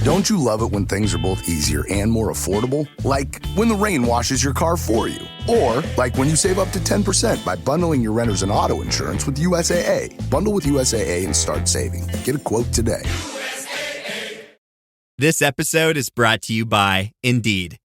Don't you love it when things are both easier and more affordable? Like when the rain washes your car for you. Or like when you save up to 10% by bundling your renters and auto insurance with USAA. Bundle with USAA and start saving. Get a quote today. This episode is brought to you by Indeed.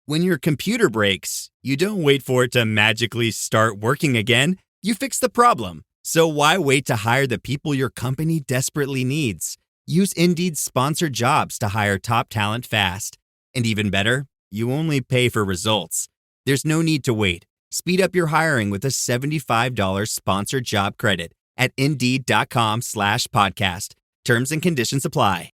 When your computer breaks, you don't wait for it to magically start working again. You fix the problem. So why wait to hire the people your company desperately needs? Use Indeed's sponsored jobs to hire top talent fast. And even better, you only pay for results. There's no need to wait. Speed up your hiring with a $75 sponsored job credit at Indeed.com/podcast. Terms and conditions apply.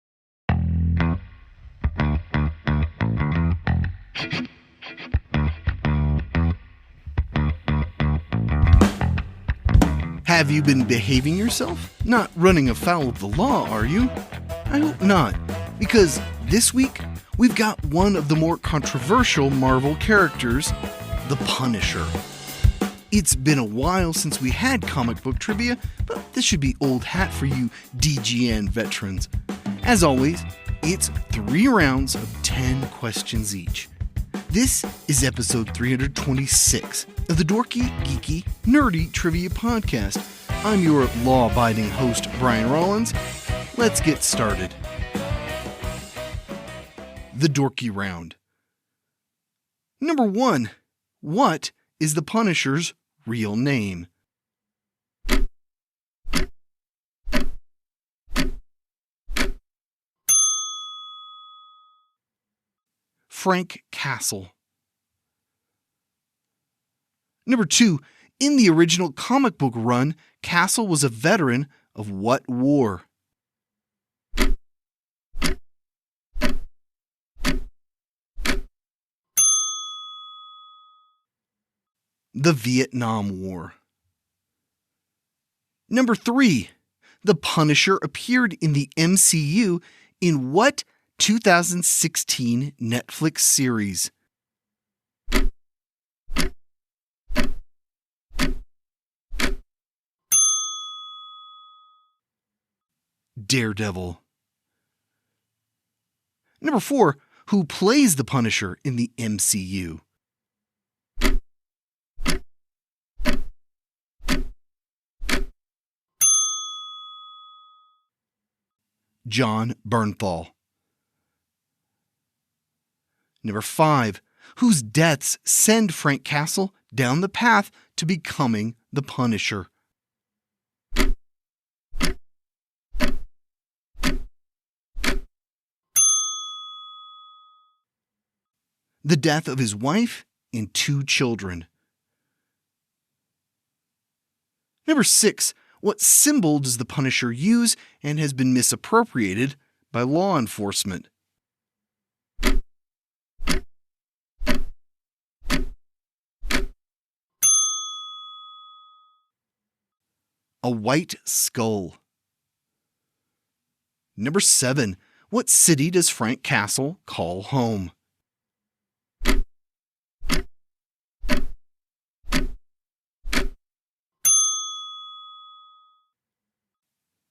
Have you been behaving yourself? Not running afoul of the law, are you? I hope not, because this week we've got one of the more controversial Marvel characters, the Punisher. It's been a while since we had comic book trivia, but this should be old hat for you DGN veterans. As always, it's 3 rounds of 10 questions each. This is episode 326 of the Dorky, Geeky, Nerdy Trivia Podcast. I'm your law-abiding host, Brian Rollins. Let's get started. The Dorky Round. Number 1. What is the Punisher's real name? Frank Castle. Number 2. In the original comic book run, Castle was a veteran of what war? The Vietnam War. Number 3. The Punisher appeared in the MCU in what 2016 Netflix series? Daredevil. Number 4. Who plays the Punisher in the MCU? John Bernthal. Number 5. Whose deaths send Frank Castle down the path to becoming the Punisher? The death of his wife and 2 children. Number 6. What symbol does the Punisher use and has been misappropriated by law enforcement? A white skull. Number 7. What city does Frank Castle call home?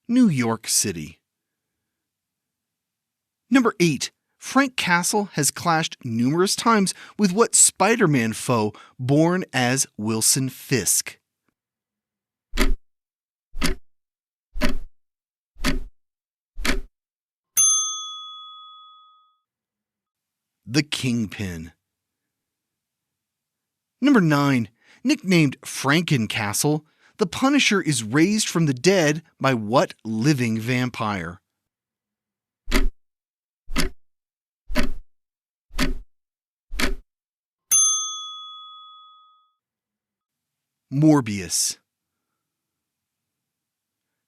New York City. Number 8. Frank Castle has clashed numerous times with what Spider-Man foe born as Wilson Fisk? The Kingpin. Number 9. Nicknamed Frankencastle, the Punisher is raised from the dead by what living vampire? Morbius.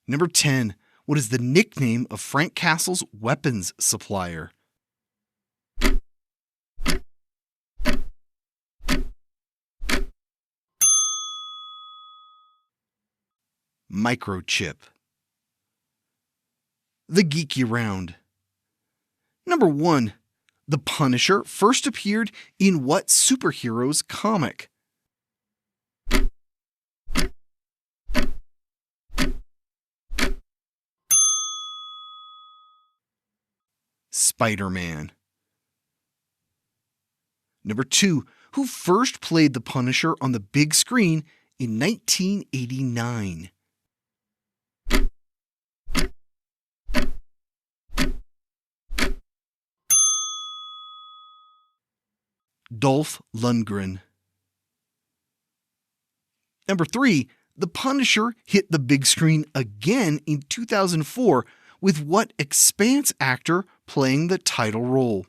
Number 10. What is the nickname of Frank Castle's weapons supplier? Microchip. The Geeky Round. Number 1. The Punisher first appeared in what superhero's comic? Spider-Man. Number 2, who first played the Punisher on the big screen in 1989? Dolph Lundgren. Number 3, the Punisher hit the big screen again in 2004 with what Expanse actor playing the title role?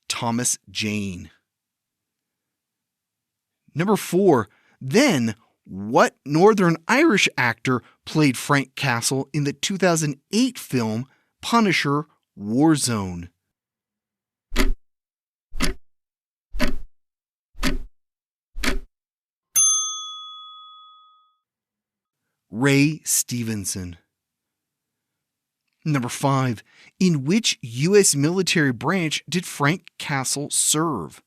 Thomas Jane. Number 4, then what Northern Irish actor played Frank Castle in the 2008 film Punisher: Warzone? Ray Stevenson. Number 5, in which U.S. military branch did Frank Castle serve?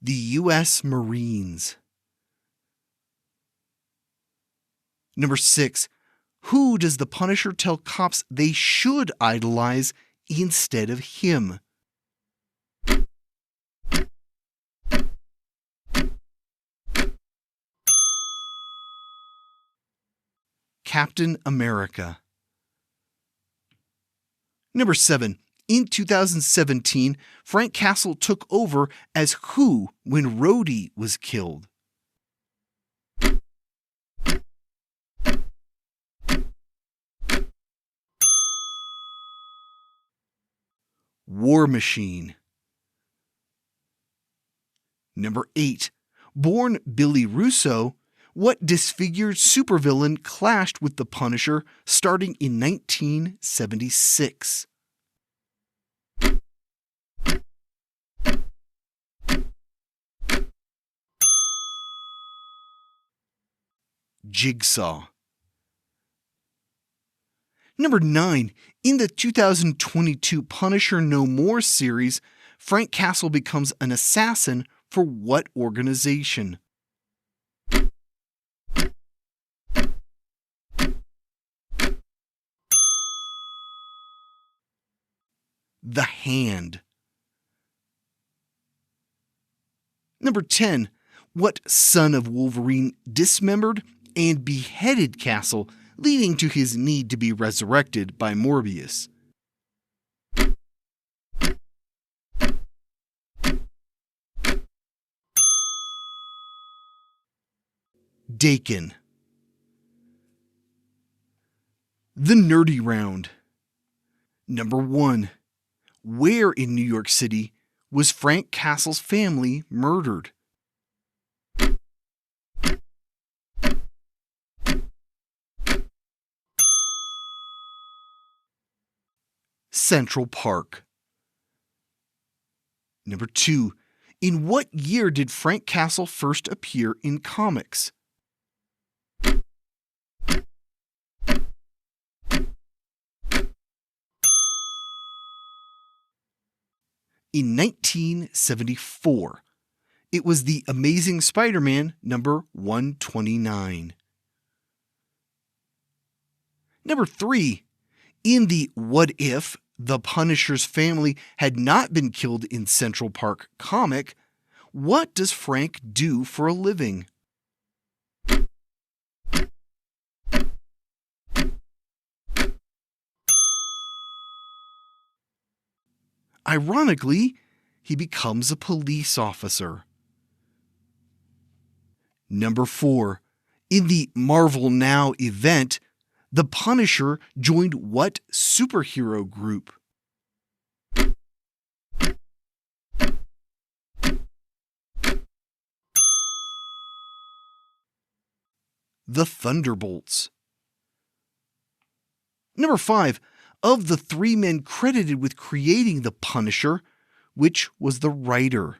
The U.S. Marines. Number 6, who does the Punisher tell cops they should idolize instead of him? Captain America. Number 7, in 2017, Frank Castle took over as who when Rhodey was killed? War Machine. Number 8, born Billy Russo, what disfigured supervillain clashed with the Punisher starting in 1976? Jigsaw. Number 9, in the 2022 Punisher No More series, Frank Castle becomes an assassin for what organization? The Hand. Number 10, what son of Wolverine dismembered and beheaded Castle, leading to his need to be resurrected by Morbius? Dakin. The Nerdy Round. Number 1, where in New York City was Frank Castle's family murdered? Central Park. Number 2, in what year did Frank Castle first appear in comics? In 1974. It was The Amazing Spider-Man number 129. Number 3, in the What If the Punisher's family had not been killed in Central Park comic, what does Frank do for a living? Ironically, he becomes a police officer. Number 4, in the Marvel Now event, the Punisher joined what superhero group? The Thunderbolts. Number 5, of the 3 men credited with creating the Punisher, which was the writer?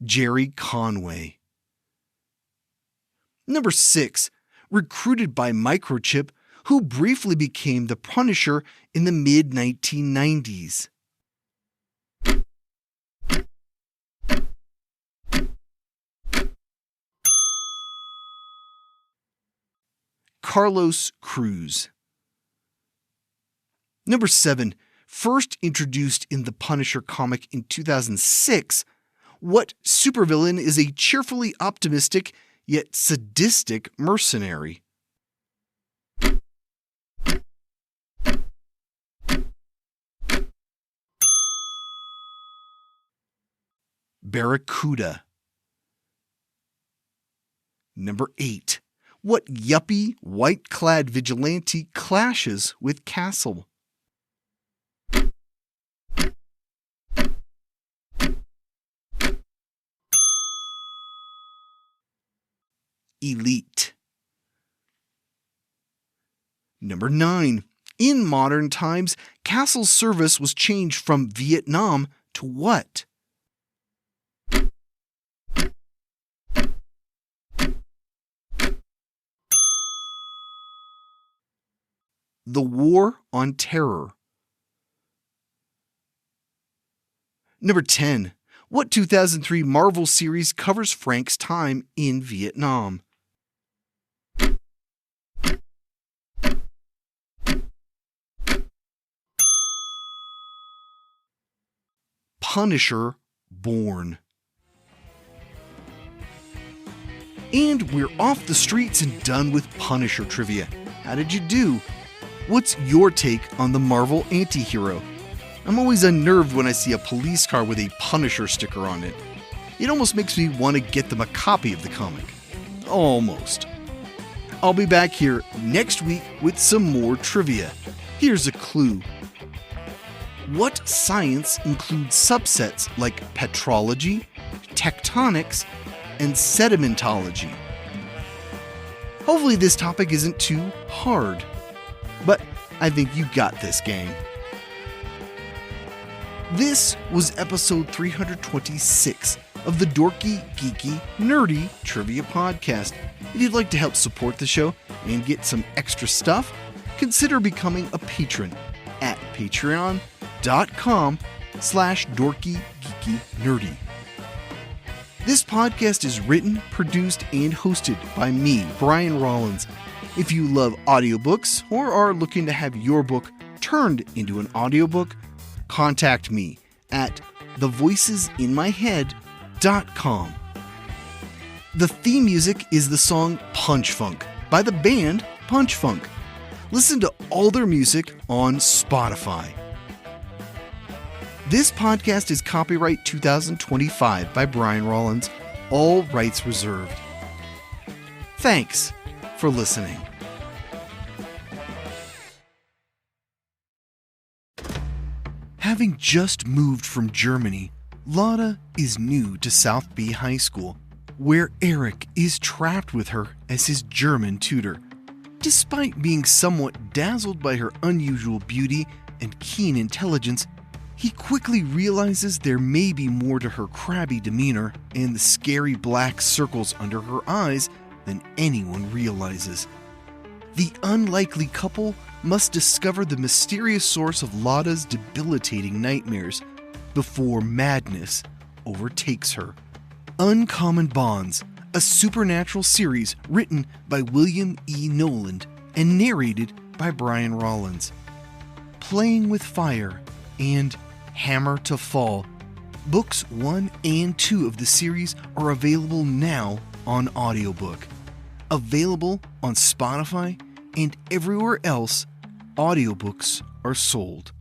Jerry Conway. Number 6. Recruited by Microchip, who briefly became the Punisher in the mid-1990s. Carlos Cruz. Number 7. First introduced in the Punisher comic in 2006, what supervillain is a cheerfully optimistic yet sadistic mercenary? Barracuda. Number 8. What yuppie, white-clad vigilante clashes with Castle? Elite. Number 9. In modern times, Castle's service was changed from Vietnam to what? The War on Terror. Number 10. What 2003 Marvel series covers Frank's time in Vietnam? Punisher Born. And we're off the streets and done with Punisher trivia. How did you do? What's your take on the Marvel anti-hero? I'm always unnerved when I see a police car with a Punisher sticker on it. It almost makes me want to get them a copy of the comic. Almost. I'll be back here next week with some more trivia. Here's a clue. What science includes subsets like petrology, tectonics, and sedimentology? Hopefully this topic isn't too hard. But I think you got this, gang. This was episode 326 of the Dorky, Geeky, Nerdy Trivia Podcast. If you'd like to help support the show and get some extra stuff, consider becoming a patron at patreon.com/dorkygeekynerdy. This podcast is written, produced, and hosted by me, Brian Rollins. If you love audiobooks or are looking to have your book turned into an audiobook, contact me at thevoicesinmyhead.com. The theme music is the song Punch Funk by the band Punch Funk. Listen to all their music on Spotify. This podcast is copyright 2025 by Brian Rollins, all rights reserved. Thanks for listening. Having just moved from Germany, Lotta is new to South B High School, where Eric is trapped with her as his German tutor. Despite being somewhat dazzled by her unusual beauty and keen intelligence, he quickly realizes there may be more to her crabby demeanor and the scary black circles under her eyes than anyone realizes. The unlikely couple must discover the mysterious source of Lotta's debilitating nightmares before madness overtakes her. Uncommon Bonds, a supernatural series written by William E. Noland and narrated by Brian Rollins. Playing with Fire and Hammer to Fall. Books 1 and 2 of the series are available now on audiobook. Available on Spotify and everywhere else audiobooks are sold.